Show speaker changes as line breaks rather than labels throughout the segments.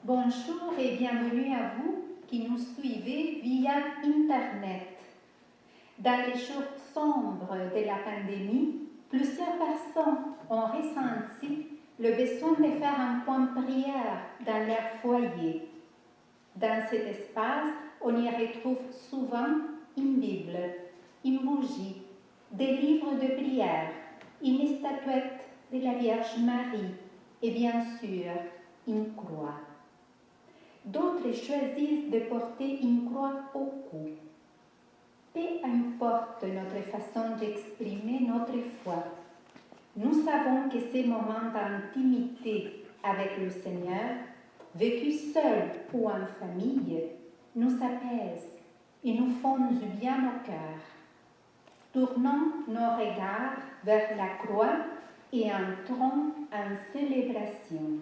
Bonjour et bienvenue à vous qui nous suivez via Internet. Dans les jours sombres de la pandémie, plusieurs personnes ont ressenti le besoin de faire un point de prière dans leur foyer. Dans cet espace, on y retrouve souvent une Bible, une bougie, des livres de prière, une statuette de la Vierge Marie et bien sûr une croix. D'autres choisissent de porter une croix au cou. Peu importe notre façon d'exprimer notre foi, nous savons que ces moments d'intimité avec le Seigneur, vécus seuls ou en famille, nous apaisent et nous font du bien au cœur. Tournons nos regards vers la croix et entrons en célébration.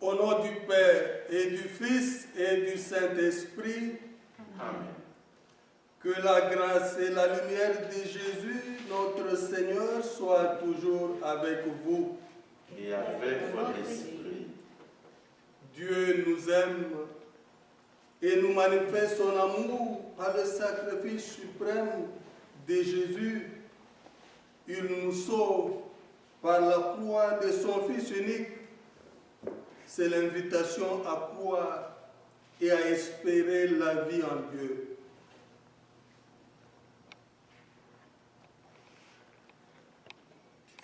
Au nom du Père et du Fils et du Saint-Esprit, Amen. Que la grâce et la lumière de Jésus, notre Seigneur, soient toujours avec vous.
Et avec votre esprit.
Dieu nous aime et nous manifeste son amour par le sacrifice suprême de Jésus. Il nous sauve par la croix de son Fils unique. C'est l'invitation à croire et à espérer la vie en Dieu.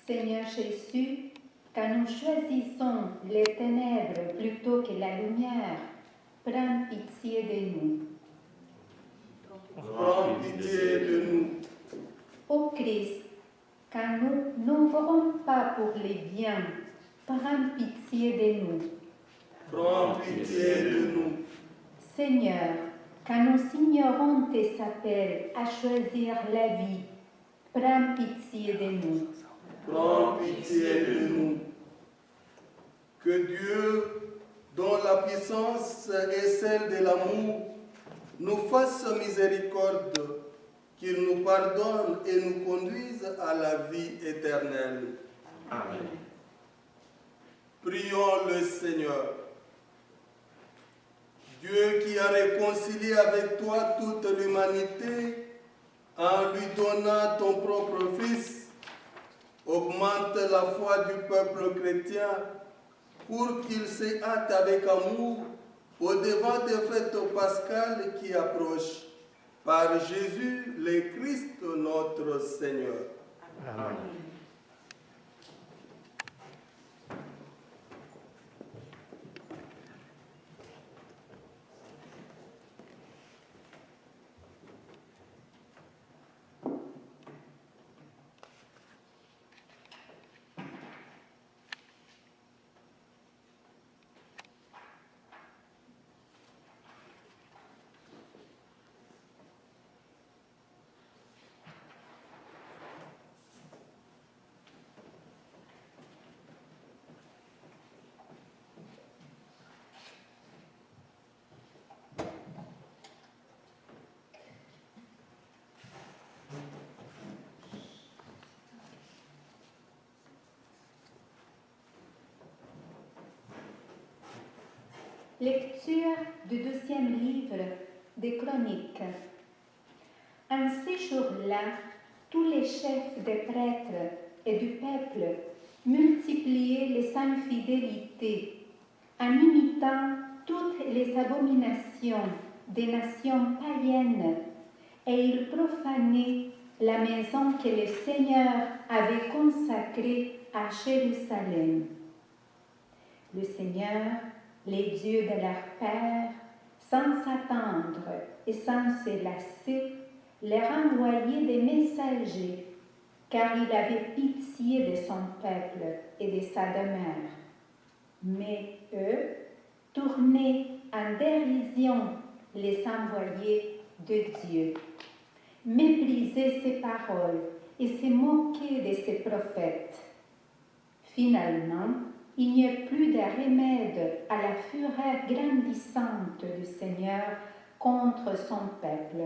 Seigneur Jésus, quand nous choisissons les ténèbres plutôt que la lumière, prends pitié de nous.
prends pitié de nous.
Ô Christ, quand nous n'ouvrons pas pour les biens, prends pitié de nous.
Prends pitié de nous.
Seigneur, quand nous ignorons tes appels à choisir la vie, prends pitié de nous.
Prends pitié de nous. Que Dieu, dont la puissance est celle de l'amour, nous fasse miséricorde, qu'il nous pardonne et nous conduise à la vie éternelle.
Amen.
Prions le Seigneur. Dieu qui a réconcilié avec toi toute l'humanité en lui donnant ton propre Fils, augmente la foi du peuple chrétien pour qu'il se hâte avec amour au-devant des fêtes pascales qui approchent. Par Jésus, le Christ, notre Seigneur.
Amen.
Lecture du 12e livre des Chroniques. En ces jours-là, tous les chefs des prêtres et du peuple multipliaient les infidélités en imitant toutes les abominations des nations païennes, et ils profanaient la maison que le Seigneur avait consacrée à Jérusalem. Le Seigneur, les dieux de leur père, sans s'attendre et sans se lasser, leur envoyait des messagers, car il avait pitié de son peuple et de sa demeure. Mais eux tournaient en dérision les envoyés de Dieu, méprisaient ses paroles et se moquaient de ses prophètes. Finalement, il n'y a plus de remède à la fureur grandissante du Seigneur contre son peuple.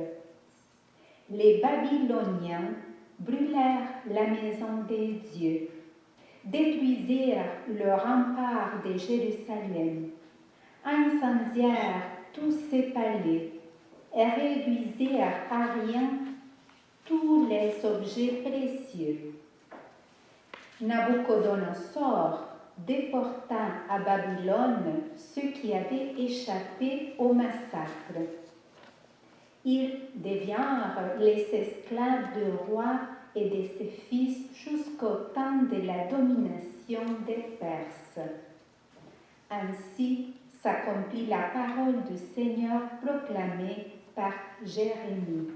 Les Babyloniens brûlèrent la maison des dieux, détruisirent le rempart de Jérusalem, incendièrent tous ses palais et réduisirent à rien tous les objets précieux. Nabuchodonosor déporta à Babylone ceux qui avaient échappé au massacre. Ils devinrent les esclaves du roi et de ses fils jusqu'au temps de la domination des Perses. Ainsi s'accomplit la parole du Seigneur proclamée par Jérémie.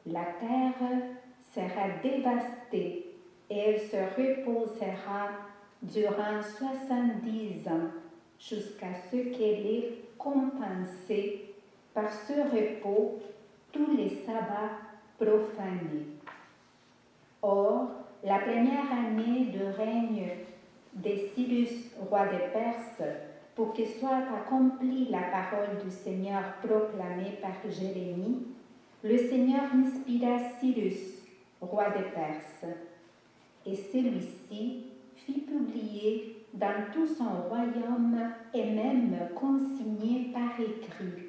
La terre sera dévastée et elle se reposera durant 70 ans, jusqu'à ce qu'elle ait compensé par ce repos tous les sabbats profanés. Or, la première année de règne de Cyrus, roi des Perses, pour que soit accomplie la parole du Seigneur proclamée par Jérémie, le Seigneur inspira Cyrus, roi des Perses, et celui-ci fit publier dans tout son royaume et même consigné par écrit.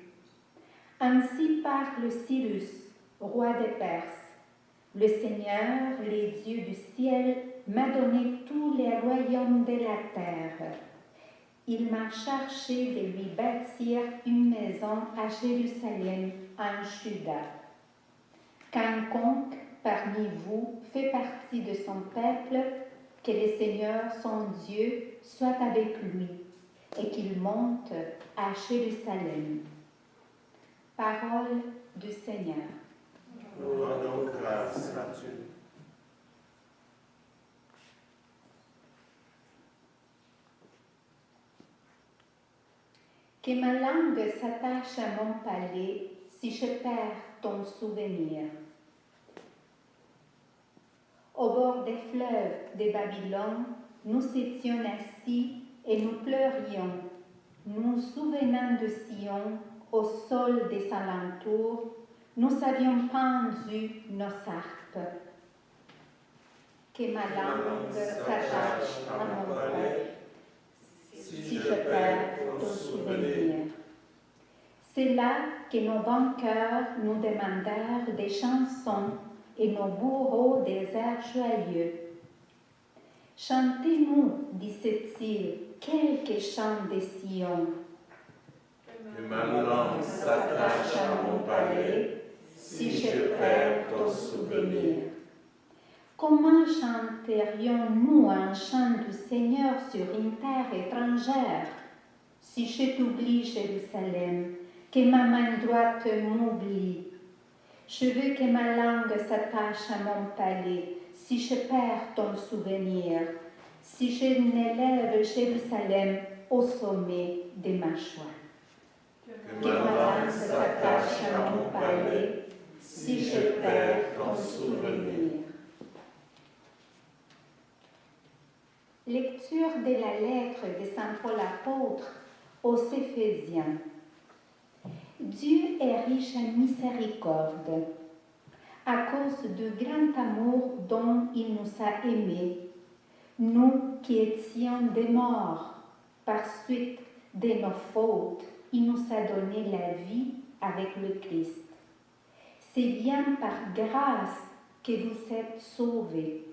Ainsi parle Cyrus, roi des Perses. Le Seigneur, les dieux du ciel, m'a donné tous les royaumes de la terre. Il m'a chargé de lui bâtir une maison à Jérusalem, en Juda. Quiconque parmi vous fait partie de son peuple, que le Seigneur, son Dieu, soit avec lui et qu'il monte à Jérusalem. Parole du Seigneur.
Nous rendons grâce à Dieu.
Que ma langue s'attache à mon palais si je perds ton souvenir. Au bord des fleuves de Babylone, nous étions assis et nous pleurions, nous souvenant de Sion, au sol des alentours, nous avions pendu nos harpes. Que ma langue s'attache à mon palais si je perds ton souvenir. C'est là que nos vainqueurs nous demandèrent des chansons et nos bourreaux des airs joyeux. Chantez-nous, disait-il, quelques chants de Sion.
Que ma langue s'attache à mon palais si je perds ton souvenir.
Comment chanterions-nous un chant du Seigneur sur une terre étrangère? Si je t'oublie, Jérusalem, que ma main droite m'oublie. Je veux que ma langue s'attache à mon palais, si je perds ton souvenir, si je n'élève Jérusalem au sommet de ma joie. Que ma langue s'attache à mon palais, si je perds ton souvenir. Lecture de la lettre de Saint Paul apôtre aux Éphésiens. Dieu est riche en miséricorde. À cause du grand amour dont il nous a aimés, nous qui étions des morts par suite de nos fautes, il nous a donné la vie avec le Christ. C'est bien par grâce que vous êtes sauvés.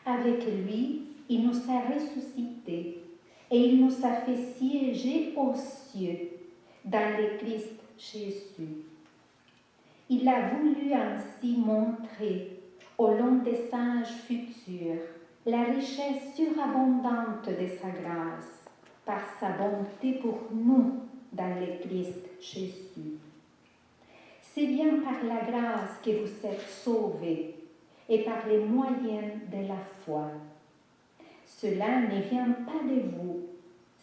Avec lui, il nous a ressuscités et il nous a fait siéger aux cieux dans le Christ Jésus. Il a voulu ainsi montrer au long des âges futurs la richesse surabondante de sa grâce par sa bonté pour nous dans le Christ Jésus. C'est bien par la grâce que vous êtes sauvés et par les moyens de la foi. Cela ne vient pas de vous,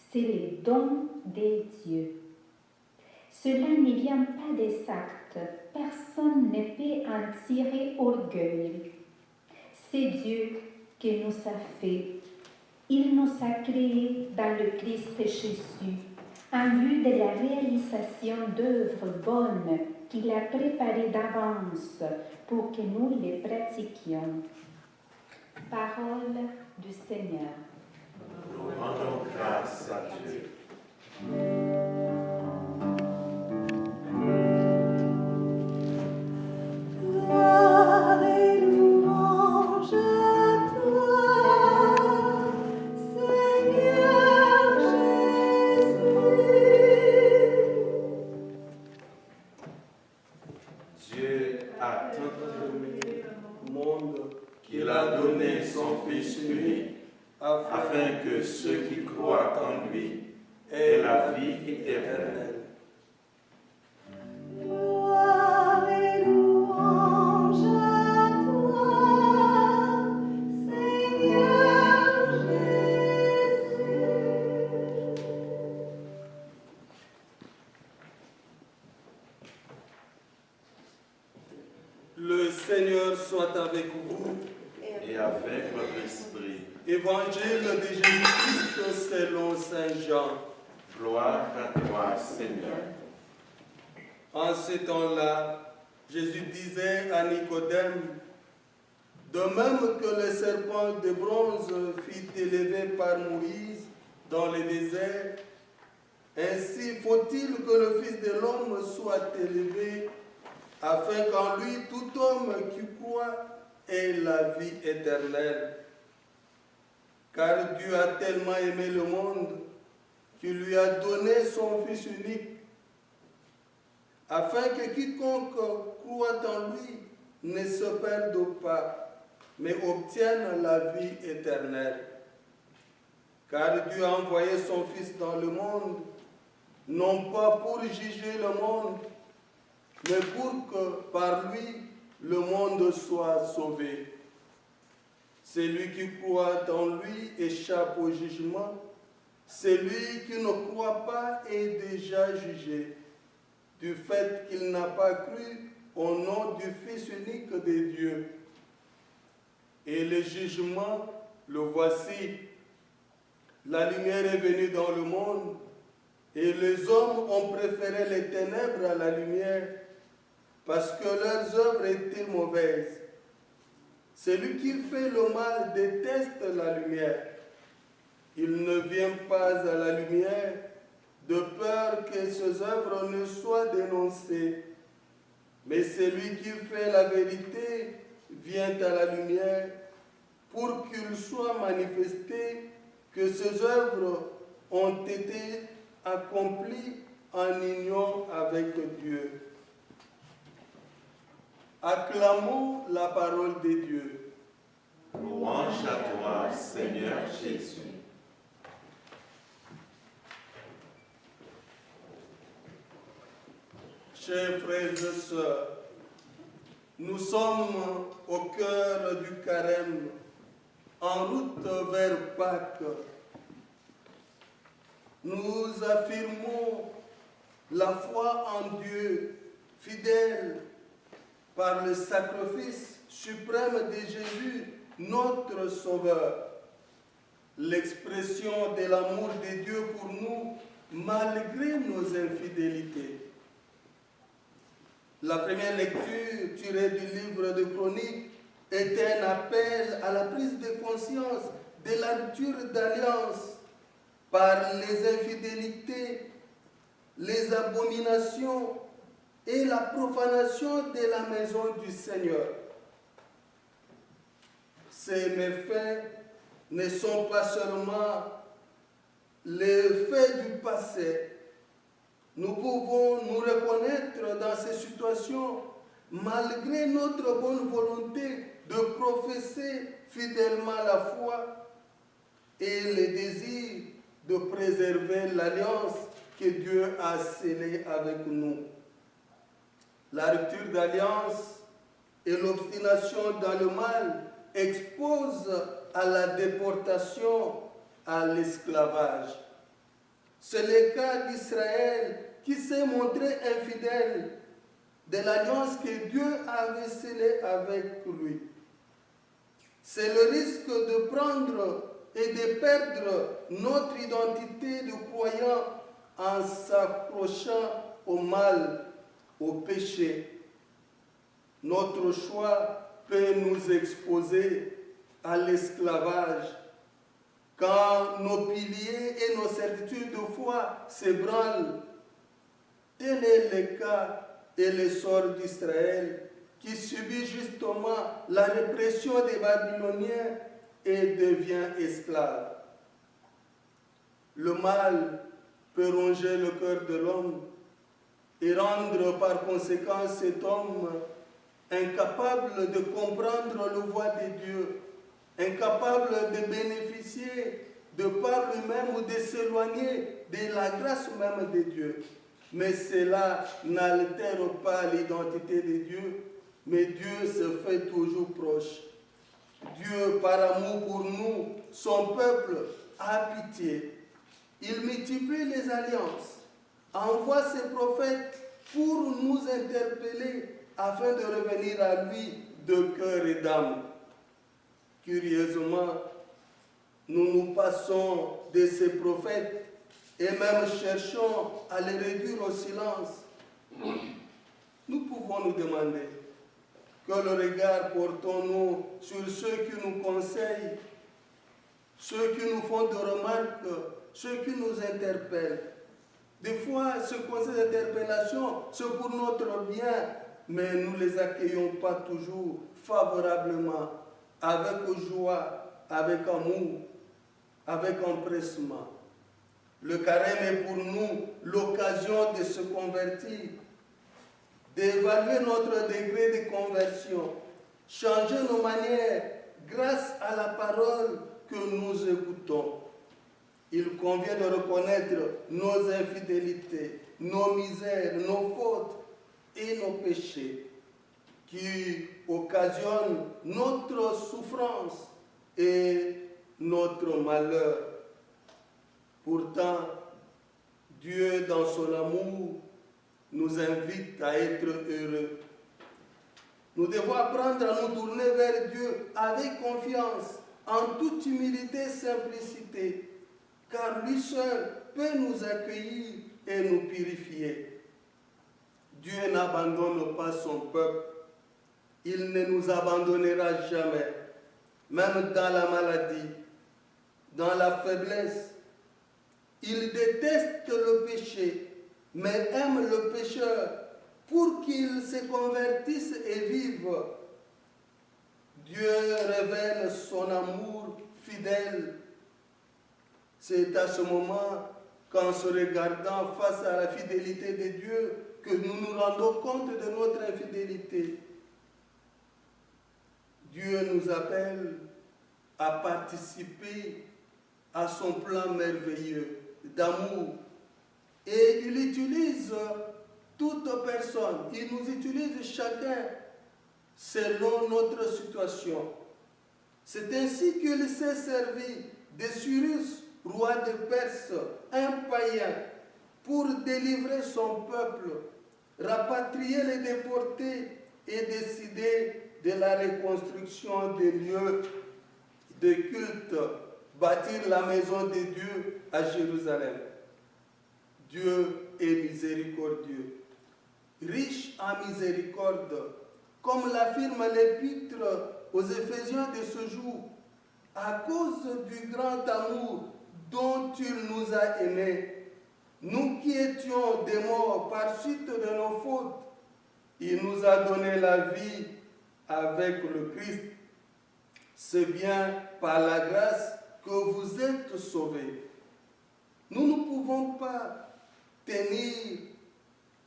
c'est le don de Dieu. Cela ne vient pas des actes, personne ne peut en tirer orgueil. C'est Dieu qui nous a fait. Il nous a créés dans le Christ Jésus, en vue de la réalisation d'œuvres bonnes qu'il a préparées d'avance pour que nous les pratiquions. Parole du Seigneur.
Nous rendons grâce à Dieu.
Gloire et louange à toi, Seigneur Jésus.
Dieu a tant aimé
le monde
qu'il a donné son Fils unique, afin que ceux qui croient en lui aient la vie éternelle.
Gloire et louange à toi, Seigneur Jésus.
Le Seigneur soit avec vous.
Et avec votre esprit,
Évangile de Jésus-Christ selon Saint Jean.
gloire à toi, Seigneur.
En ce temps-là, Jésus disait à Nicodème, de même que le serpent de bronze fut élevé par Moïse dans le désert, ainsi faut-il que le Fils de l'homme soit élevé, afin qu'en lui tout homme qui croit ait la vie éternelle. Car Dieu a tellement aimé le monde qu'il lui a donné son Fils unique, afin que quiconque croit en lui ne se perde pas, mais obtienne la vie éternelle. Car Dieu a envoyé son Fils dans le monde, non pas pour juger le monde, mais pour que par lui, le monde soit sauvé. Celui qui croit en lui échappe au jugement. Celui qui ne croit pas est déjà jugé, du fait qu'il n'a pas cru au nom du Fils unique de Dieu. Et le jugement, le voici. La lumière est venue dans le monde, et les hommes ont préféré les ténèbres à la lumière, parce que leurs œuvres étaient mauvaises. Celui qui fait le mal déteste la lumière. Il ne vient pas à la lumière de peur que ses œuvres ne soient dénoncées. Mais celui qui fait la vérité vient à la lumière pour qu'il soit manifesté que ses œuvres ont été accomplies en union avec Dieu. Acclamons la parole de Dieu.
Louange à toi, Seigneur Jésus.
Chers frères et sœurs, nous sommes au cœur du carême, en route vers Pâques. Nous affirmons la foi en Dieu, fidèle par le sacrifice suprême de Jésus, notre Sauveur. L'expression de l'amour de Dieu pour nous, malgré nos infidélités. La première lecture tirée du livre de Chroniques est un appel à la prise de conscience de la rupture d'alliance par les infidélités, les abominations et la profanation de la maison du Seigneur. Ces méfaits ne sont pas seulement les faits du passé. Nous pouvons nous reconnaître dans ces situations malgré notre bonne volonté de professer fidèlement la foi et le désir de préserver l'alliance que Dieu a scellée avec nous. La rupture d'alliance et l'obstination dans le mal exposent à la déportation, à l'esclavage. C'est le cas d'Israël qui s'est montré infidèle de l'alliance que Dieu avait scellée avec lui. C'est le risque de prendre et de perdre notre identité de croyant en s'accrochant au mal, au péché. Notre choix peut nous exposer à l'esclavage quand nos piliers et nos certitudes de foi s'ébranlent. Tel est le cas et le sort d'Israël qui subit justement la répression des Babyloniens et devient esclave. Le mal peut ronger le cœur de l'homme et rendre par conséquent cet homme incapable de comprendre le voie de Dieu, incapable de bénéficier de par lui-même ou de s'éloigner de la grâce même de Dieu. Mais cela n'altère pas l'identité de Dieu, mais Dieu se fait toujours proche. Dieu, par amour pour nous, son peuple, a pitié. Il multiplie les alliances, envoie ses prophètes pour nous interpeller afin de revenir à lui de cœur et d'âme. Curieusement, nous nous passons de ces prophètes et même cherchons à les réduire au silence. Nous pouvons nous demander quel regard portons-nous sur ceux qui nous conseillent, ceux qui nous font des remarques, ceux qui nous interpellent. Des fois, ce conseil d'interpellation, c'est pour notre bien, mais nous ne les accueillons pas toujours favorablement, avec joie, avec amour, avec empressement. Le carême est pour nous l'occasion de se convertir, d'évaluer notre degré de conversion, changer nos manières grâce à la parole que nous écoutons. Il convient de reconnaître nos infidélités, nos misères, nos fautes, et nos péchés qui occasionnent notre souffrance et notre malheur. Pourtant, Dieu, dans son amour, nous invite à être heureux. Nous devons apprendre à nous tourner vers Dieu avec confiance, en toute humilité et simplicité, car lui seul peut nous accueillir et nous purifier. Dieu n'abandonne pas son peuple. Il ne nous abandonnera jamais, même dans la maladie, dans la faiblesse. Il déteste le péché, mais aime le pécheur pour qu'il se convertisse et vive. Dieu révèle son amour fidèle. C'est à ce moment qu'en se regardant face à la fidélité de Dieu, que nous nous rendons compte de notre infidélité. Dieu nous appelle à participer à son plan merveilleux d'amour. Et il utilise toute personne, il nous utilise chacun selon notre situation. C'est ainsi qu'il s'est servi de Cyrus, roi de Perse, un païen, pour délivrer son peuple, rapatrier les déportés et décider de la reconstruction des lieux de culte, bâtir la maison de Dieu à Jérusalem. Dieu est miséricordieux, riche en miséricorde, comme l'affirme l'épître aux Éphésiens de ce jour, à cause du grand amour dont il nous a aimés. Nous qui étions des morts par suite de nos fautes, il nous a donné la vie avec le Christ. C'est bien par la grâce que vous êtes sauvés. Nous ne pouvons pas tenir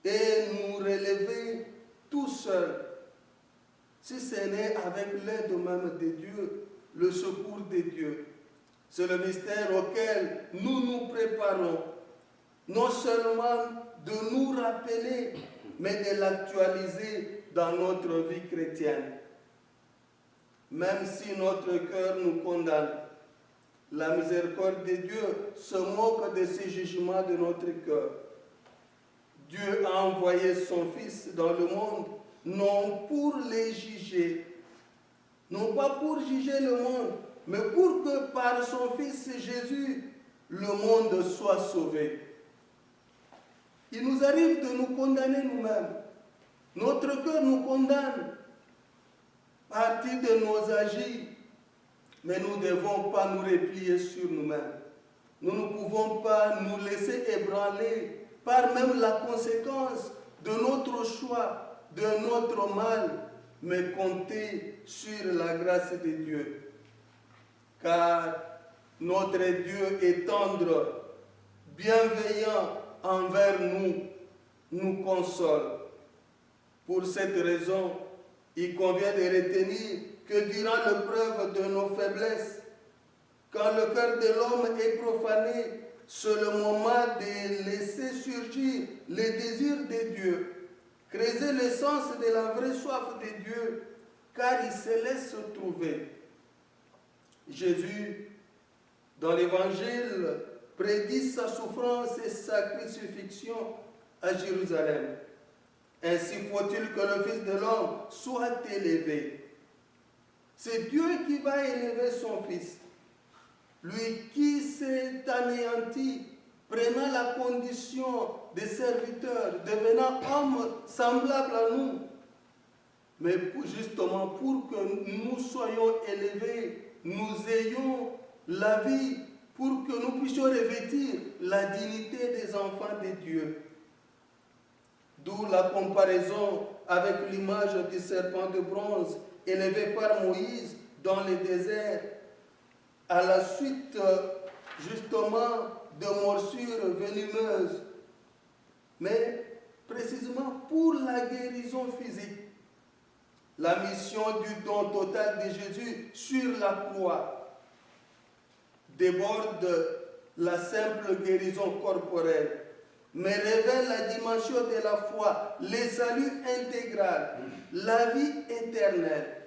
et nous relever tout seuls, si ce n'est avec l'aide même de Dieu, le secours de Dieu. C'est le mystère auquel nous nous préparons, non seulement de nous rappeler, mais de l'actualiser dans notre vie chrétienne. Même si notre cœur nous condamne, la miséricorde de Dieu se moque de ces jugements de notre cœur. Dieu a envoyé son Fils dans le monde, non pour les juger, non pas pour juger le monde, mais pour que par son Fils Jésus, le monde soit sauvé. Il nous arrive de nous condamner nous-mêmes. Notre cœur nous condamne à partir de nos agis, mais nous ne devons pas nous replier sur nous-mêmes. Nous ne pouvons pas nous laisser ébranler par même la conséquence de notre choix, de notre mal, mais compter sur la grâce de Dieu. Car notre Dieu est tendre, bienveillant envers nous, nous console. Pour cette raison, il convient de retenir que durant l'épreuve de nos faiblesses, quand le cœur de l'homme est profané, c'est le moment de laisser surgir les désirs de Dieu, creuser l'essence de la vraie soif de Dieu, car il se laisse trouver. Jésus, dans l'Évangile, prédit sa souffrance et sa crucifixion à Jérusalem. Ainsi faut-il que le Fils de l'homme soit élevé. C'est Dieu qui va élever son Fils. Lui qui s'est anéanti, prenant la condition de serviteur, devenant homme semblable à nous. Mais justement pour que nous soyons élevés, nous ayons la vie, pour que nous puissions revêtir la dignité des enfants de Dieu. D'où la comparaison avec l'image du serpent de bronze élevé par Moïse dans le désert, à la suite justement de morsures venimeuses, mais précisément pour la guérison physique. La mission du don total de Jésus sur la croix déborde la simple guérison corporelle. mais révèle la dimension de la foi, le salut intégral, la vie éternelle.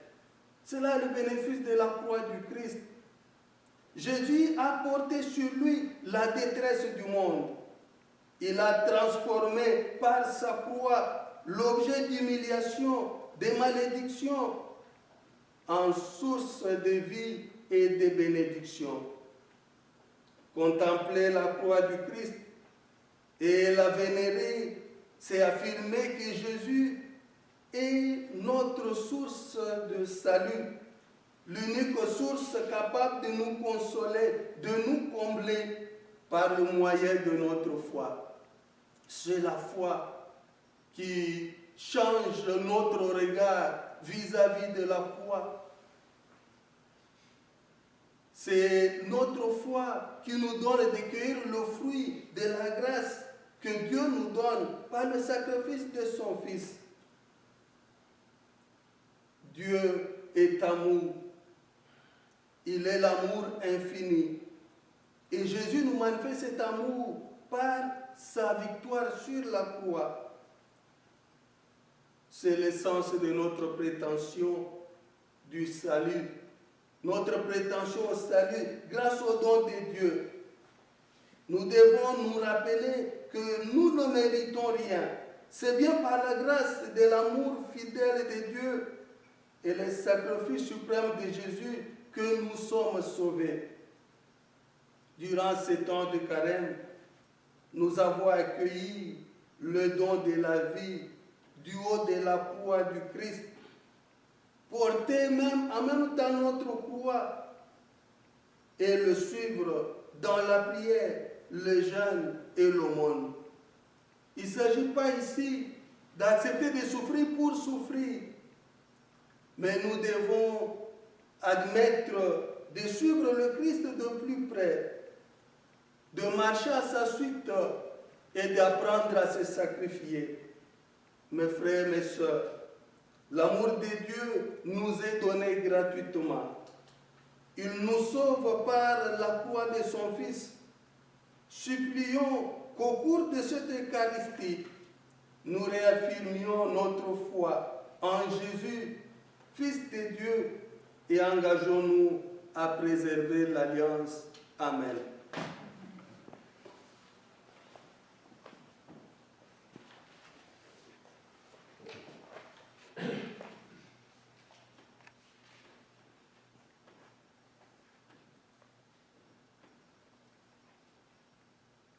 C'est là le bénéfice de la croix du Christ. Jésus a porté sur lui la détresse du monde. Il a transformé par sa croix l'objet d'humiliation, de malédiction, en source de vie et de bénédiction. Contempler la croix du Christ et la vénérer, c'est affirmer que Jésus est notre source de salut, l'unique source capable de nous consoler, de nous combler par le moyen de notre foi. C'est la foi qui change notre regard vis-à-vis de la croix. C'est notre foi qui nous donne de cueillir le fruit de la grâce que Dieu nous donne par le sacrifice de son Fils. Dieu est amour. Il est l'amour infini. Et Jésus nous manifeste cet amour par sa victoire sur la croix. C'est l'essence de notre prétention du salut. Notre prétention au salut grâce au don de Dieu. Nous devons nous rappeler que nous ne méritons rien. C'est bien par la grâce de l'amour fidèle de Dieu et le sacrifice suprême de Jésus que nous sommes sauvés. Durant ces temps de carême, nous avons accueilli le don de la vie du haut de la croix du Christ, porter en même temps notre croix et le suivre dans la prière, le jeûne et l'aumône. Il ne s'agit pas ici d'accepter de souffrir pour souffrir, mais nous devons admettre de suivre le Christ de plus près, de marcher à sa suite et d'apprendre à se sacrifier. Mes frères, mes sœurs, l'amour de Dieu nous est donné gratuitement. Il nous sauve par la croix de son Fils. Supplions qu'au cours de cette Eucharistie, nous réaffirmions notre foi en Jésus, Fils de Dieu, et engageons-nous à préserver l'alliance. Amen.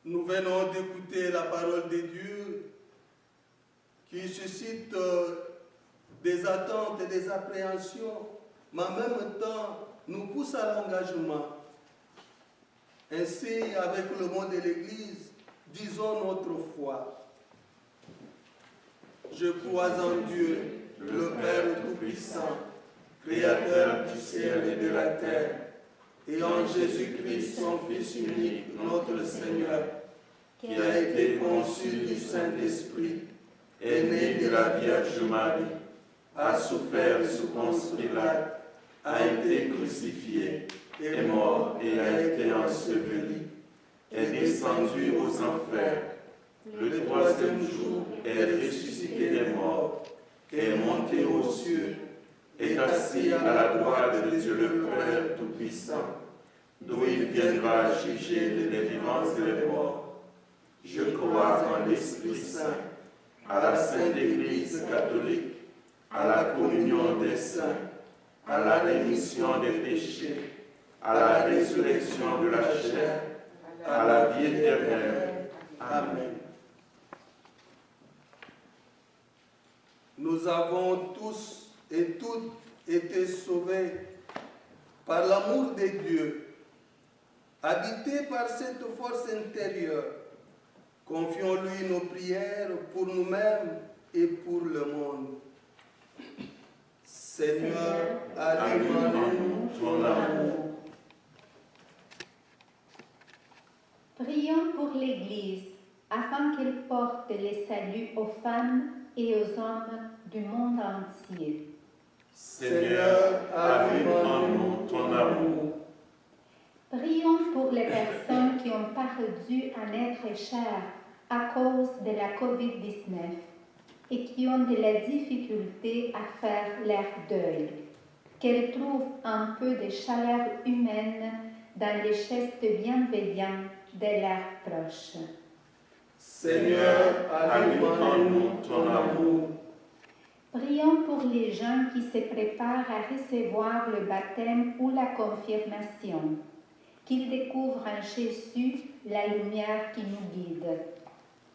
Nous venons d'écouter la parole de Dieu qui suscite des attentes et des appréhensions, mais en même temps nous pousse à l'engagement. Ainsi, avec le mot de l'Église, disons notre foi. Je crois en Dieu, le Père Tout-Puissant, Créateur du ciel et de la terre, et en Jésus-Christ, son Fils unique, notre Seigneur, qui a été conçu du Saint-Esprit, est né de la Vierge Marie, a souffert sous Ponce Pilate, a été crucifié, est mort et a été enseveli, est descendu aux enfers, le troisième jour est ressuscité des morts, est monté aux cieux, est assis à la droite de Dieu le Père Tout-Puissant, d'où il viendra juger les vivants et les morts. Je crois en l'Esprit Saint, à la Sainte Église catholique, à la communion des saints, à la rémission des péchés, à la résurrection de la chair, à la vie éternelle. Amen. Nous avons tous et toutes été sauvés par l'amour de Dieu, habités par cette force intérieure. Confions-lui nos prières pour nous-mêmes et pour le monde. Seigneur, allume en nous ton amour.
Prions pour l'Église, afin qu'elle porte les saluts aux femmes et aux hommes du monde entier.
Seigneur, allume en nous ton amour.
Prions pour les personnes qui ont perdu un être cher, à cause de la COVID-19 et qui ont de la difficulté à faire leur deuil, qu'elles trouvent un peu de chaleur humaine dans les gestes bienveillants de leurs proches.
Seigneur, allume en nous ton amour.
Prions pour les gens qui se préparent à recevoir le baptême ou la confirmation, qu'ils découvrent en Jésus la lumière qui nous guide.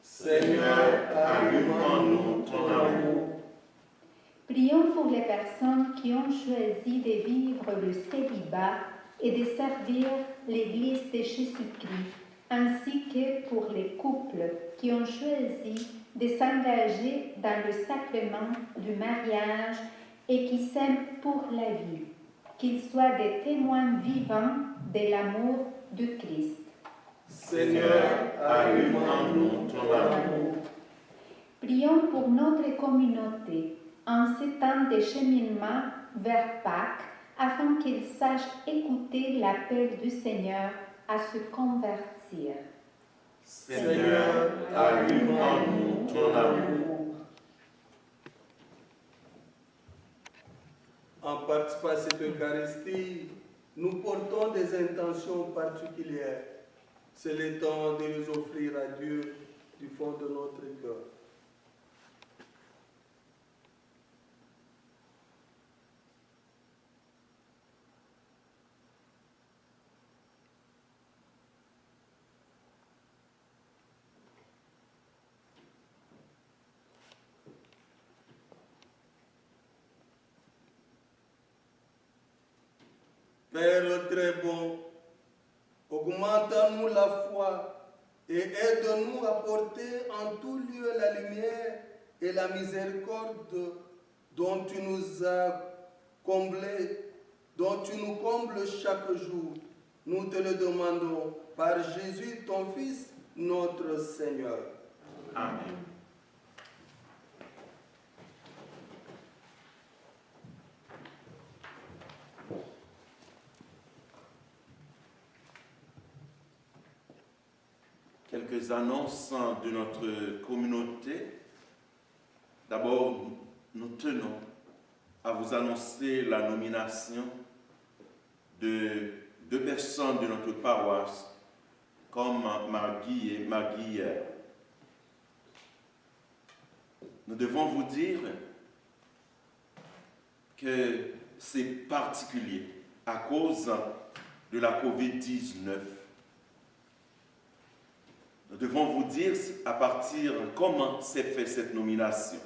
Seigneur, allume en nous ton amour.
Prions pour les personnes qui ont choisi de vivre le célibat et de servir l'Église de Jésus-Christ, ainsi que pour les couples qui ont choisi de s'engager dans le sacrement du mariage et qui s'aiment pour la vie, qu'ils soient des témoins vivants de l'amour de Christ.
Seigneur, allume en nous ton amour.
Prions pour notre communauté en ces temps de cheminement vers Pâques, afin qu'ils sachent écouter l'appel du Seigneur à se convertir.
Seigneur, allume en nous ton amour. En participant à cette Eucharistie, nous portons des intentions particulières. C'est le temps de les offrir à Dieu du fond de notre cœur. Père très bon, augmente-nous la foi et aide-nous à porter en tout lieu la lumière et la miséricorde dont tu nous as comblés, dont tu nous combles chaque jour. Nous te le demandons par Jésus, ton Fils, notre Seigneur.
Amen. Quelques annonces de notre communauté. D'abord, nous tenons à vous annoncer la nomination de 2 personnes de notre paroisse comme Marguy et Marguillère. Nous devons vous dire que c'est particulier à cause de la COVID-19. Nous devons vous dire à partir comment s'est fait cette nomination.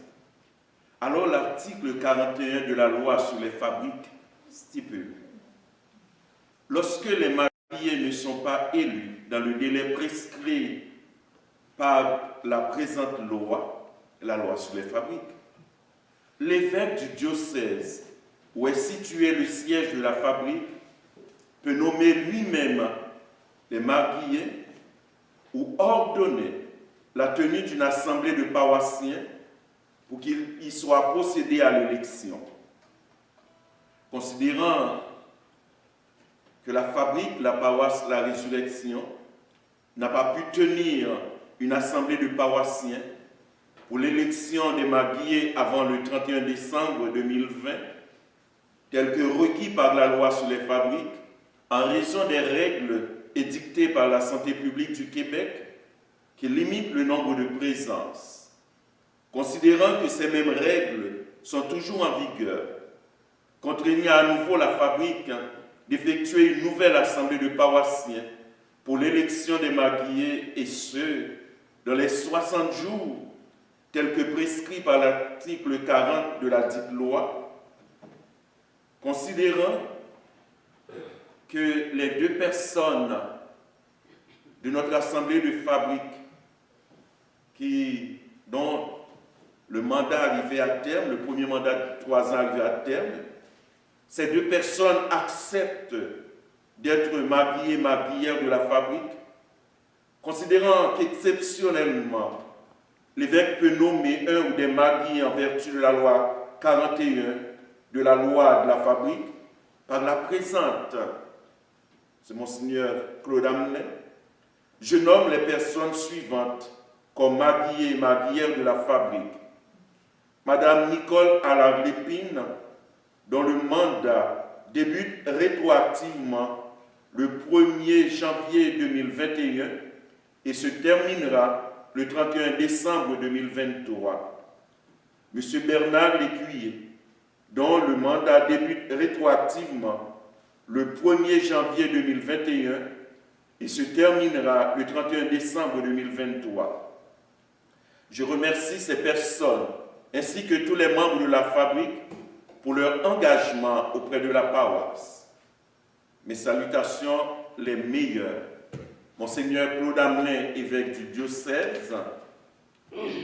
Alors l'article 41 de la loi sur les fabriques stipule: lorsque les mariés ne sont pas élus dans le délai prescrit par la présente loi, la loi sur les fabriques, l'évêque du diocèse où est situé le siège de la fabrique peut nommer lui-même les mariés ou ordonner la tenue d'une assemblée de paroissiens pour qu'il y soit procédé à l'élection. Considérant que la fabrique, la paroisse, la résurrection, n'a pas pu tenir une assemblée de paroissiens pour l'élection des mariés avant le 31 décembre 2020, tel que requis par la loi sur les fabriques, en raison des règles édictées par la santé publique du Québec qui limitent le nombre de présences. Considérant que ces mêmes règles sont toujours en vigueur, contraignant à nouveau la fabrique d'effectuer une nouvelle assemblée de paroissiens pour l'élection des mariés, et ce, dans les 60 jours tels que prescrits par l'article 40 de la dite loi, considérant que les 2 personnes de notre assemblée de fabrique dont le mandat arrivé à terme, le premier mandat de 3 ans arrivé à terme, ces 2 personnes acceptent d'être mariées et marières de la fabrique, considérant qu'exceptionnellement, l'évêque peut nommer un ou des mariés en vertu de la loi 41 de la loi de la fabrique par la présente. C'est Monseigneur Claude Amnet. Je nomme les personnes suivantes comme maguier et maguière de la fabrique. Madame Nicole Alarlépine, dont le mandat débute rétroactivement le 1er janvier 2021 et se terminera le 31 décembre 2023. Monsieur Bernard Lécuyer, dont le mandat débute rétroactivement le 1er janvier 2021 et se terminera le 31 décembre 2023. Je remercie ces personnes ainsi que tous les membres de la fabrique pour leur engagement auprès de la paroisse. Mes salutations les meilleures. Monseigneur Claude Amelin, évêque du diocèse,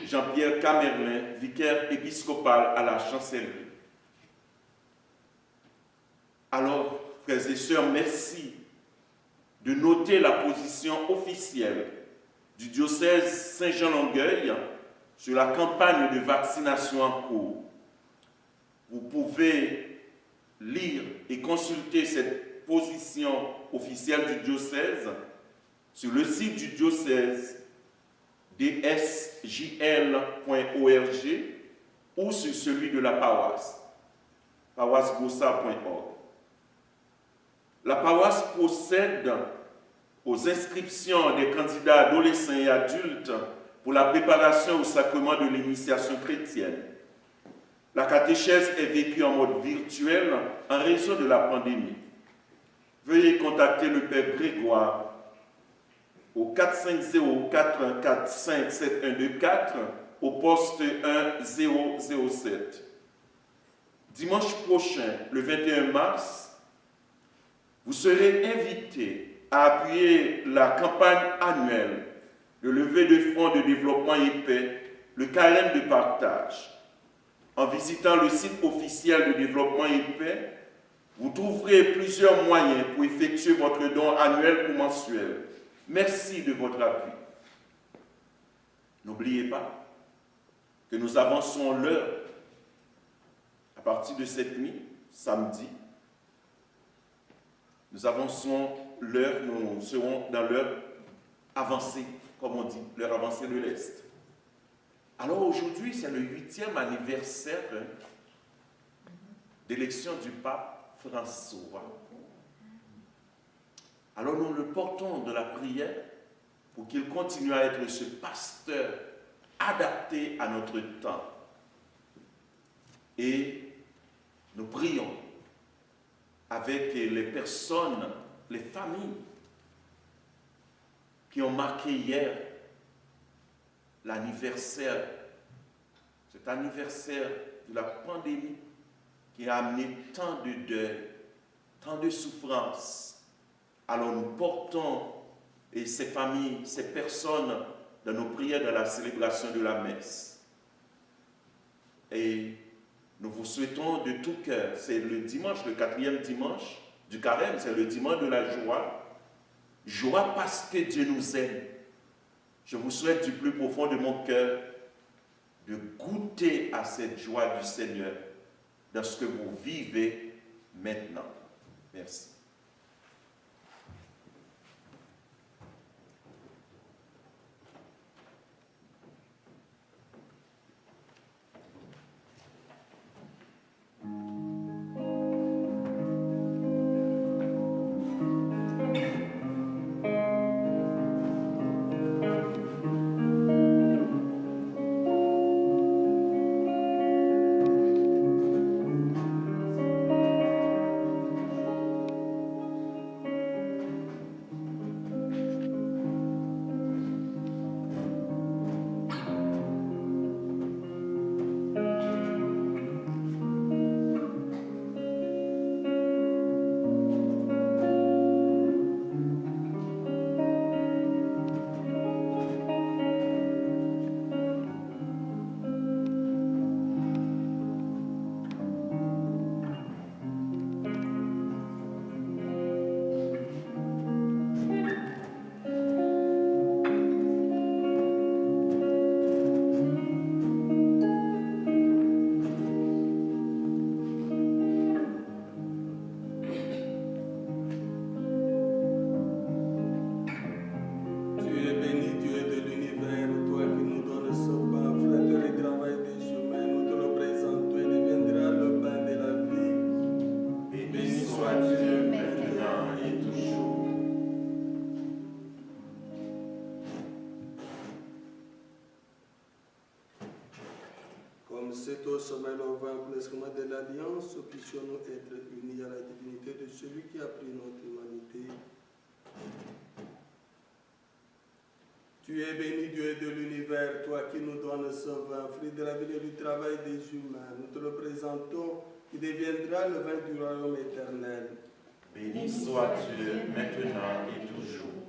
Jean-Pierre Camerlin, vicaire épiscopal à la chancellerie. Alors, frères et sœurs, merci de noter la position officielle du diocèse Saint-Jean-Longueuil sur la campagne de vaccination en cours. Vous pouvez lire et consulter cette position officielle du diocèse sur le site du diocèse dsjl.org ou sur celui de la paroisse, paroissegossa.org. La paroisse procède aux inscriptions des candidats adolescents et adultes pour la préparation au sacrement de l'initiation chrétienne. La catéchèse est vécue en mode virtuel en raison de la pandémie. Veuillez contacter le Père Grégoire au 450-414-57124 au poste 1007. Dimanche prochain, le 21 mars, vous serez invités à appuyer la campagne annuelle de levée de fonds de développement et paix, le carême de partage. En visitant le site officiel de développement et paix, vous trouverez plusieurs moyens pour effectuer votre don annuel ou mensuel. Merci de votre appui. N'oubliez pas que nous avançons l'heure. À partir de cette nuit, samedi, nous avançons l'heure, nous serons dans l'heure avancée, comme on dit, l'heure avancée de l'Est. Alors aujourd'hui, c'est le 8e anniversaire d'élection du pape François. Alors nous le portons de la prière pour qu'il continue à être ce pasteur adapté à notre temps. Et nous prions avec les personnes, les familles qui ont marqué hier l'anniversaire, cet anniversaire de la pandémie qui a amené tant de deuil, tant de souffrances. Alors nous portons et ces familles, ces personnes dans nos prières dans la célébration de la messe. Et nous vous souhaitons de tout cœur, c'est le dimanche, le 4e dimanche du carême, c'est le dimanche de la joie. Joie parce que Dieu nous aime. Je vous souhaite du plus profond de mon cœur de goûter à cette joie du Seigneur dans ce que vous vivez maintenant. Merci.
sommet au vin pour l'escromat de l'Alliance, puissions-nous être unis à la divinité de celui qui a pris notre humanité. Tu es béni, Dieu de l'univers, toi qui nous donnes ce vin, fruit de la vie et du travail des humains. Nous te le présentons, qui deviendra le vin du royaume éternel.
Béni soit Dieu, maintenant et toujours.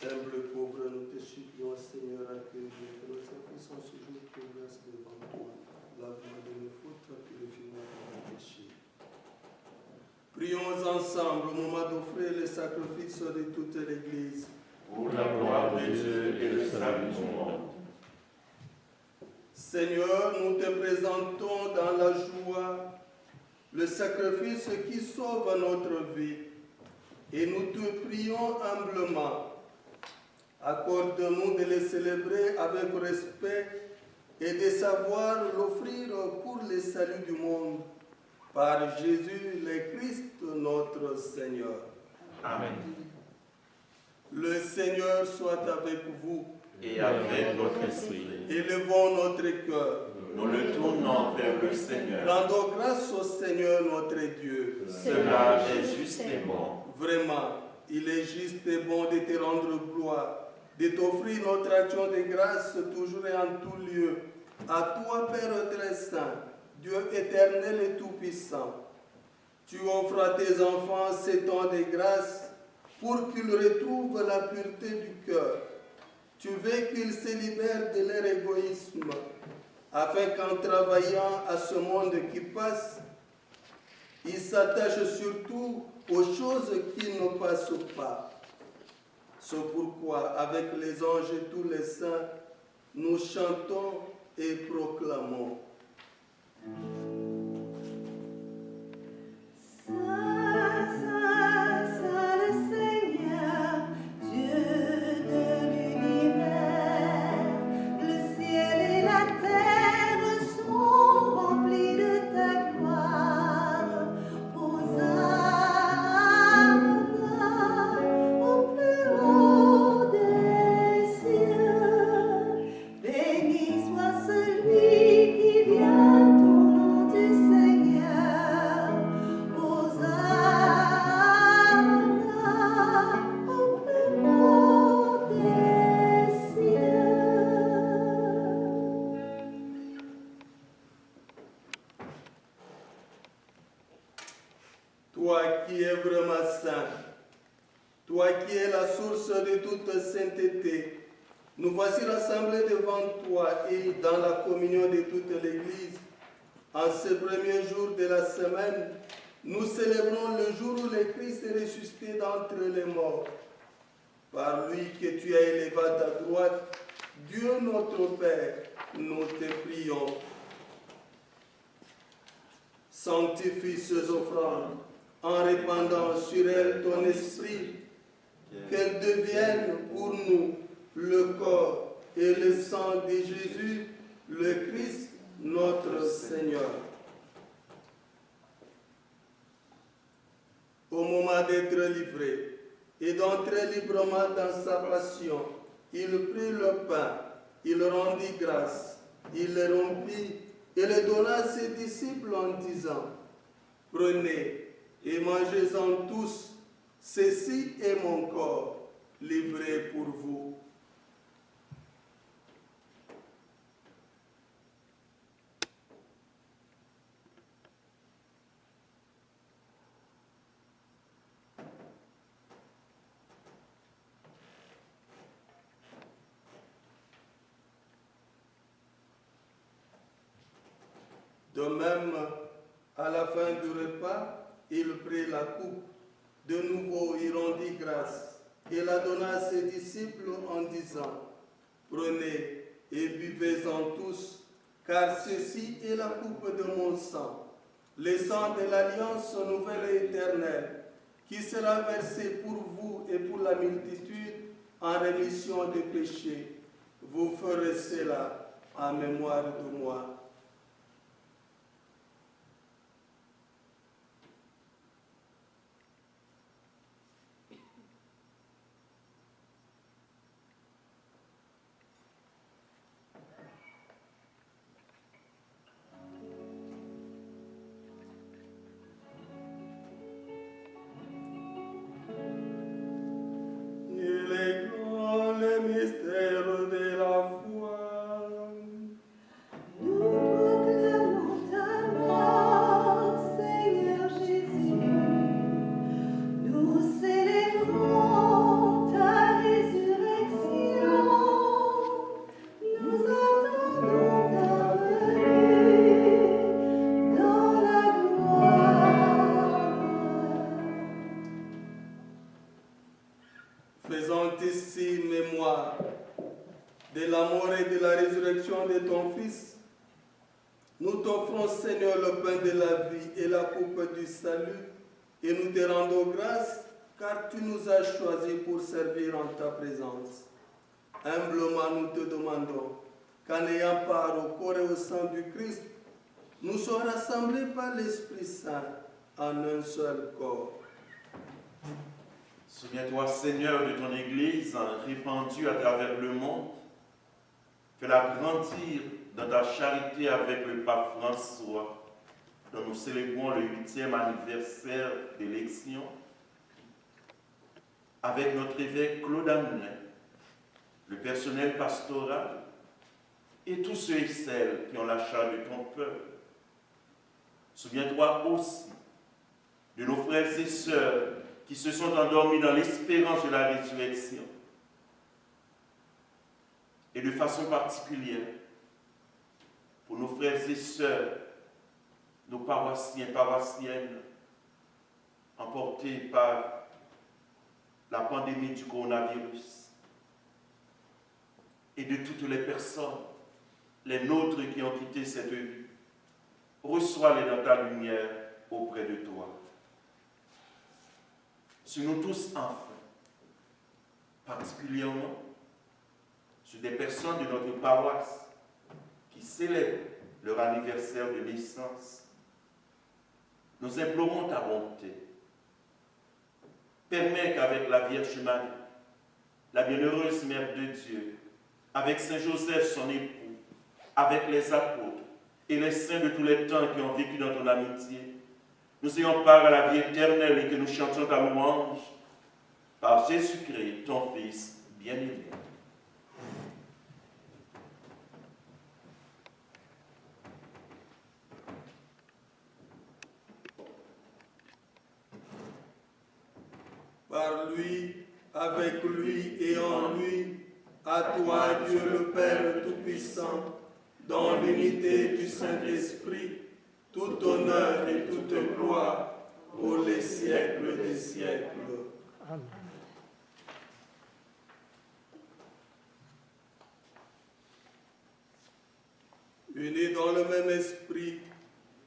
Humble et pauvre, nous te supplions, Seigneur, accueille que nos services en ce jour progressent devant toi. Lave-moi de nos fautes, purifie-moi de nos péchés. Prions ensemble au moment d'offrir le sacrifice de toute l'Église.
Pour la gloire de Dieu et le salut du monde.
Seigneur, nous te présentons dans la joie le sacrifice qui sauve notre vie. Et nous te prions humblement. Accorde-nous de le célébrer avec respect et de savoir l'offrir pour le salut du monde. Par Jésus le Christ, notre Seigneur.
Amen.
Le Seigneur soit avec vous.
Et avec votre esprit,
Élevons notre cœur.
nous le tournons vers le Seigneur.
Rendons grâce au Seigneur notre Dieu.
Cela est juste et bon.
Vraiment, il est juste et bon de te rendre gloire, de t'offrir notre action de grâce toujours et en tout lieu. À toi, Père très saint, Dieu éternel et tout-puissant, tu offres à tes enfants ces temps de grâce pour qu'ils retrouvent la pureté du cœur. Tu veux qu'ils se libèrent de leur égoïsme, afin qu'en travaillant à ce monde qui passe, ils s'attachent surtout aux choses qui ne passent pas. C'est pourquoi, avec les anges et tous les saints, nous chantons et proclamons.
Saint, Saint, Saint le Seigneur, Dieu de l'univers, le ciel et la terre sont remplis de ta gloire. Hosanna au plus haut des cieux. Béni soit celui qui vient au nom du Seigneur. Hosanna au plus haut des cieux.
Toi qui es vraiment saint, toi qui es la source de toute sainteté, nous voici rassemblés devant toi et dans la communion de toute l'Église. En ce premier jour de la semaine, nous célébrons le jour où le Christ est ressuscité d'entre les morts. Par lui que tu as élevé à ta droite, Dieu notre Père, nous te prions. Sanctifie ces offrandes en répandant sur elles ton esprit, qu'elles deviennent pour nous le corps et le sang de Jésus, le Christ, notre Seigneur. Au moment d'être livré et d'entrer librement dans sa passion, il prit le pain, il rendit grâce, il le rompit et le donna à ses disciples en disant, « Prenez et mangez-en tous, ceci est mon corps, livré pour vous. » De même, à la fin du repas, il prit la coupe. De nouveau, il rendit grâce et la donna à ses disciples en disant, « Prenez et buvez-en tous, car ceci est la coupe de mon sang, le sang de l'alliance nouvelle et éternelle, qui sera versé pour vous et pour la multitude en rémission des péchés. Vous ferez cela en mémoire de moi. » la mort et de la résurrection de ton Fils, nous t'offrons, Seigneur, le pain de la vie et la coupe du salut, et nous te rendons grâce, car tu nous as choisis pour servir en ta présence. Humblement, nous te demandons qu'en ayant part au corps et au sang du Christ, nous soyons rassemblés par l'Esprit Saint en un seul corps.
Souviens-toi, Seigneur, de ton Église répandue à travers le monde. Fais-la grandir dans ta charité avec le pape François, dont nous célébrons le 8e anniversaire d'élection, avec notre évêque Claude Amelin, le personnel pastoral et tous ceux et celles qui ont la charge de ton peuple. Souviens-toi aussi de nos frères et sœurs qui se sont endormis dans l'espérance de la résurrection. Et de façon particulière, pour nos frères et sœurs, nos paroissiens, paroissiennes, emportés par la pandémie du coronavirus, et de toutes les personnes, les nôtres qui ont quitté cette vie, reçois-les dans ta lumière auprès de toi. Sur nous tous enfin, particulièrement sur des personnes de notre paroisse qui célèbrent leur anniversaire de naissance, nous implorons ta bonté. Permets qu'avec la Vierge Marie, la bienheureuse Mère de Dieu, avec Saint Joseph son époux, avec les apôtres et les saints de tous les temps qui ont vécu dans ton amitié, nous ayons part à la vie éternelle et que nous chantions ta louange par Jésus-Christ, ton Fils bien-aimé.
Par lui, avec lui et en lui, à toi, Dieu le Père Tout-Puissant, dans l'unité du Saint-Esprit, tout honneur et toute gloire pour les siècles des siècles.
Amen.
Unis dans le même esprit,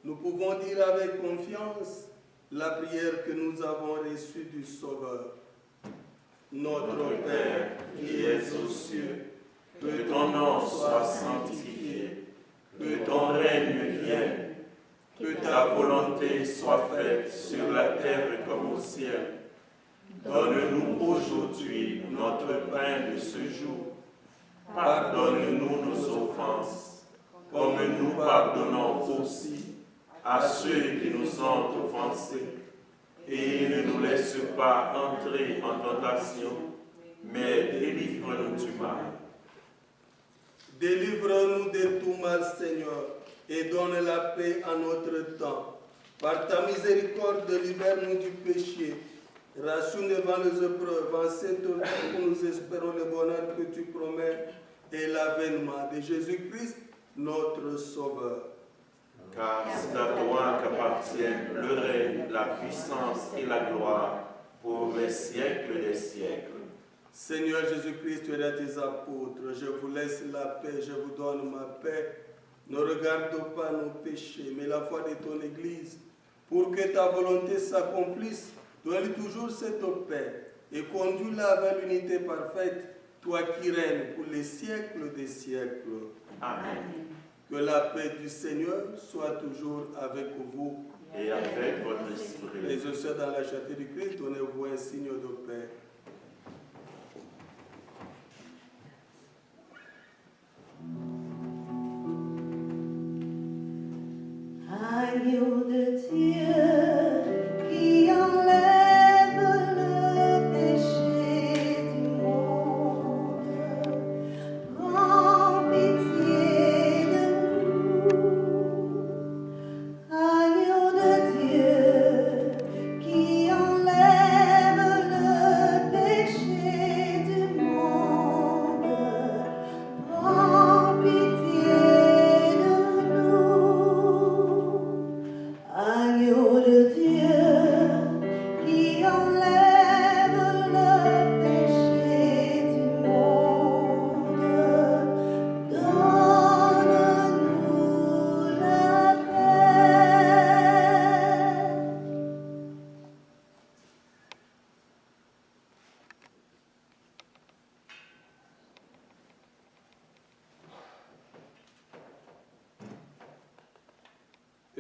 nous pouvons dire avec confiance la prière que nous avons reçue du Sauveur. Notre Père qui es aux cieux, que ton nom soit sanctifié, que ton règne vienne, que ta volonté soit faite sur la terre comme au ciel. Donne-nous aujourd'hui notre pain de ce jour. Pardonne-nous nos offenses, comme nous pardonnons aussi à ceux qui nous ont offensés. Et ne nous laisse pas entrer en tentation, mais délivre-nous du mal. Délivre-nous de tout mal, Seigneur, et donne la paix à notre temps. Par ta miséricorde, libère-nous du péché. Rassure devant les épreuves, en cette vie où nous espérons le bonheur que tu promets et l'avènement de Jésus-Christ, notre Sauveur.
Car c'est à toi qu'appartiennent le règne, la puissance et la gloire pour les siècles des siècles.
Seigneur Jésus-Christ, tu es à tes apôtres. Je vous laisse la paix, je vous donne ma paix. Ne regarde pas nos péchés, mais la foi de ton Église. Pour que ta volonté s'accomplisse, donne toujours cette paix et conduis-la vers l'unité parfaite, toi qui règnes pour les siècles des siècles.
Amen.
Que la paix du Seigneur soit toujours avec vous.
Et avec votre esprit.
Les sœurs dans la charité du Christ, donnez-vous un signe de paix.
Agneau de Dieu qui enlève le péché du monde, prends pitié de nous. Agneau de Dieu qui enlève le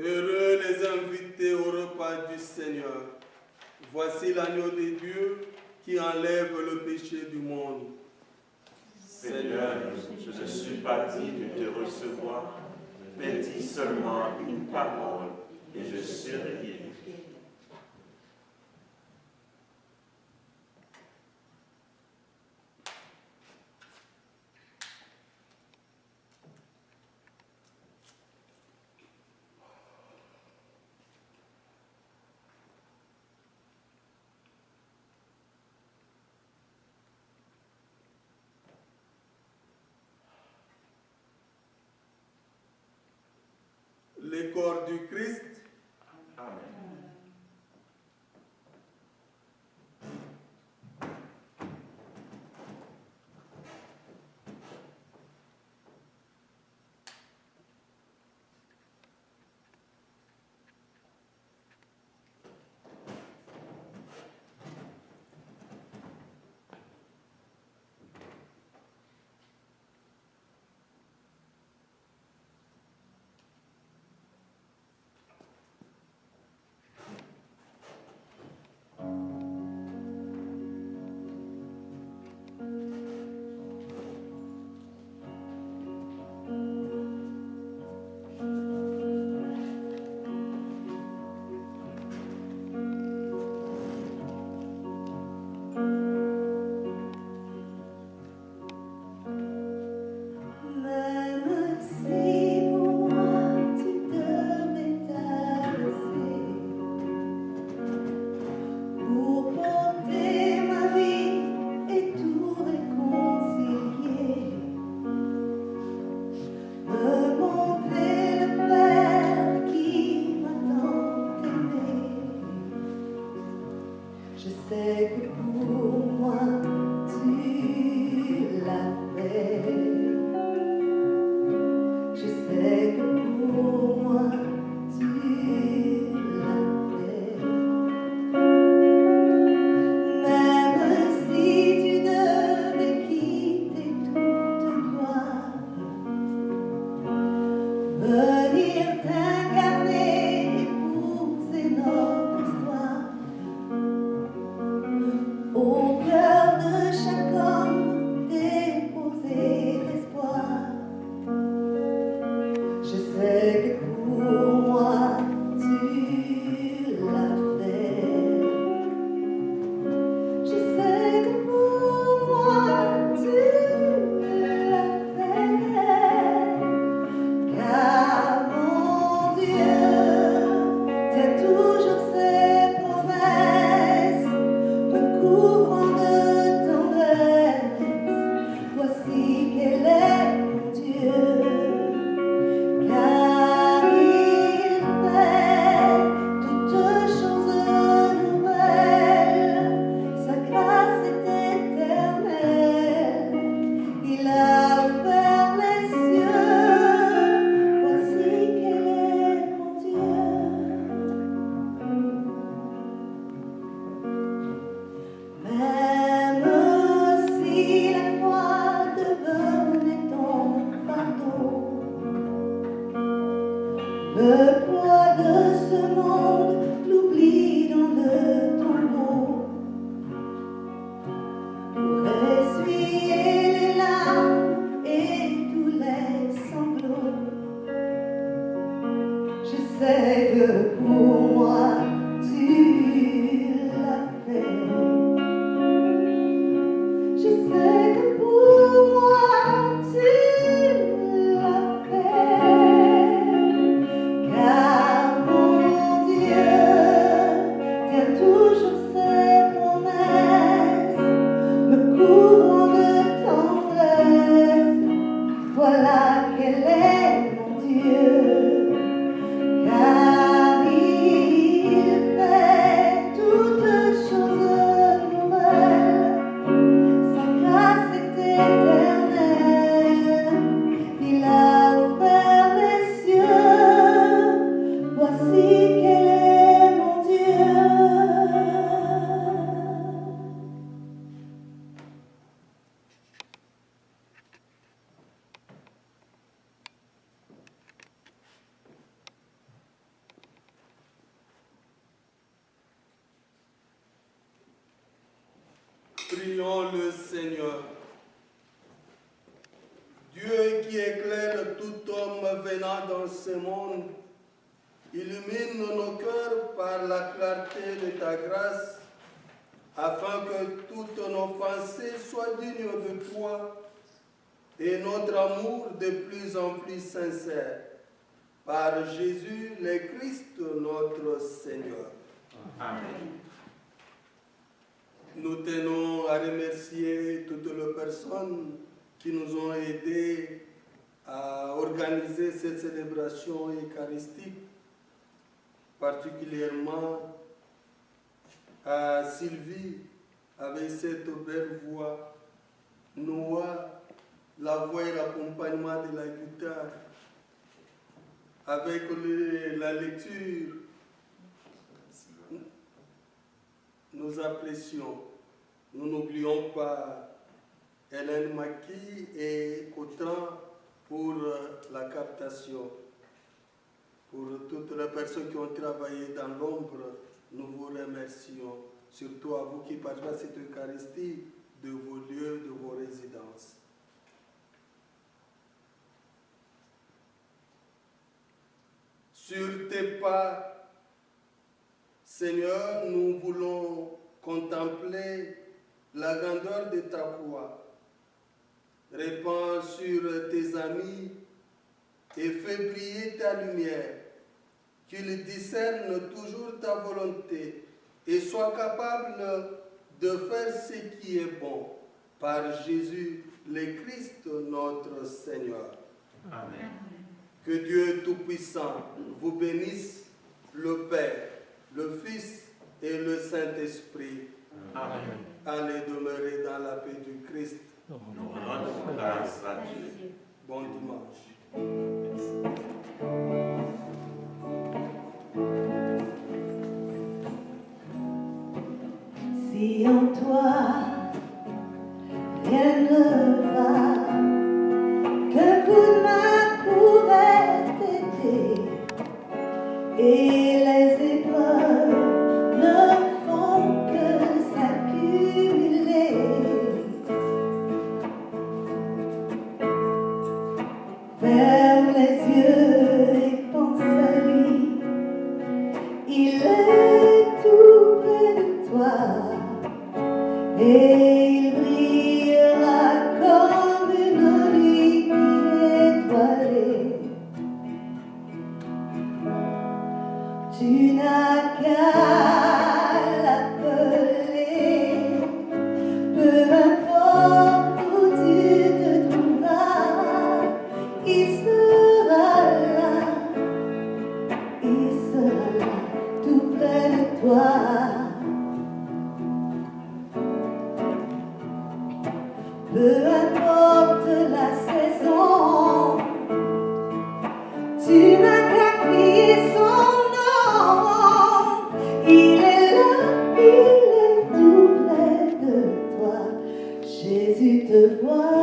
Heureux les invités au repas du Seigneur. Voici l'agneau de Dieu qui enlève le péché du monde.
Seigneur, je ne suis pas digne de te recevoir, mais dis seulement une parole et je serai guéri.
Le corps du Christ.
Amen.
Même si pour moi tu devais t'abaisser pour porter ma vie et tout réconcilier, me montrer le Père qui m'a tant aimé. Je sais que pour moi tu l'as fait. Je sais que pour moi tu l'as fait. Même si tu devais quitter toute gloire, venir t'incarner, épouser notre histoire, au cœur de chaque homme déposer l'espoir. Je sais que pour moi tu l'as fait. Je sais que pour moi tu l'as fait. Car mon Dieu tient toujours ses promesses, me couvrant de tendresse. Voici qu'elle est mon Dieu. Car il fait toutes choses nouvelles, sa grâce est éternelle. Il a ouvert les cieux, voici qu'elle est mon Dieu. Même si la croix devenait ton fardeau, le poids de ce monde, l'oubli dans le tombeau, pour essuyer les larmes et tous les sanglots. Je sais que pour moi tu l'as fait. Je sais que pour moi tu l'as fait. Car mon Dieu tient toujours ses promesses, me couvrant de tendresse. Voilà qu'elle est mon Dieu. Car il fait toutes choses nouvelles, sa grâce est éternelle. Il a ouvert les cieux, voici qu'elle est mon Dieu.
Prions le Seigneur. Dieu qui éclaire tout homme venant dans ce monde, illumine nos cœurs par la clarté de ta grâce, afin que toutes nos pensées soient dignes de toi et notre amour de plus en plus sincère. Par Jésus le Christ, notre Seigneur.
Amen.
Nous tenons à remercier toutes les personnes qui nous ont aidés à organiser cette célébration eucharistique, particulièrement à Sylvie avec cette belle voix, Noah, la voix et l'accompagnement de la guitare, avec la lecture. Nous apprécions. Nous n'oublions pas Hélène Maki et Cotran pour la captation. Pour toutes les personnes qui ont travaillé dans l'ombre, nous vous remercions. Surtout à vous qui participez à cette Eucharistie de vos lieux, de vos résidences. Sur tes pas, Seigneur, nous voulons contempler la grandeur de ta croix. Répands sur tes amis et fais briller ta lumière, qu'ils discernent toujours ta volonté et soient capables de faire ce qui est bon. Par Jésus le Christ, notre Seigneur.
Amen.
Que Dieu Tout-Puissant vous bénisse, le Père, le Fils et le Saint-Esprit.
Amen.
Allez demeurer dans la paix du Christ.
Nous rendons grâce à Dieu.
Bon dimanche.
Si en toi rien ne va, qu'un coup de main pourrait t'aider, et les épreuves ne font que s'accumuler. Ferme les yeux et pense à lui, il est tout près de toi. Et il brillera comme une nuit étoilée. Tu n'as qu'à l'appeler, peu importe où tu te trouveras, il sera là, tout près de toi. Peu importe la saison, tu n'as qu'à crier son nom. Il est là, il est tout près de toi. Jésus te voit.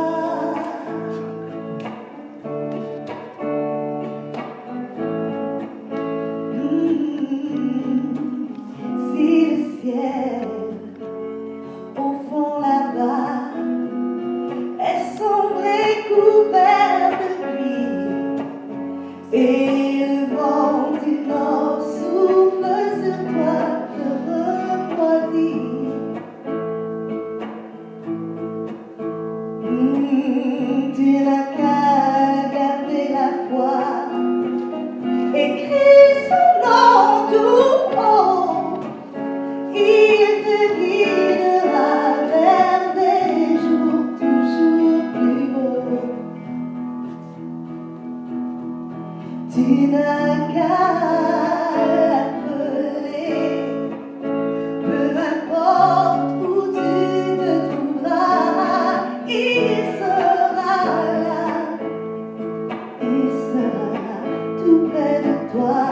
Si le ciel, au fond là-bas, est sombre et couvert de pluie, et le vent du nord souffle sur toi, te refroidit. Tu n'as qu'à garder la foi et crier son nom tout haut. Il te guidera vers des jours toujours plus beaux. Tu n'as qu'à l'appeler, peu importe où tu te trouveras, il sera là, tout près de toi.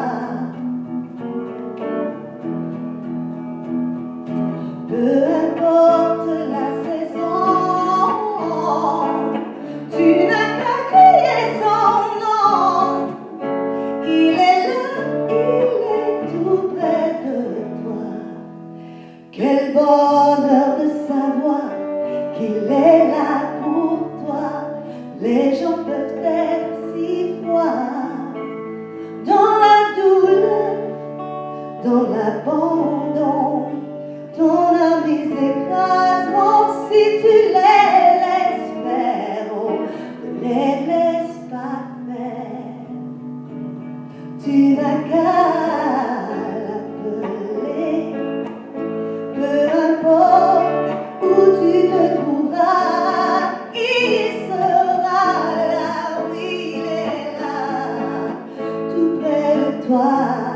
Peu importe la saison, tu n'as qu'à crier son nom. Il est là, toi.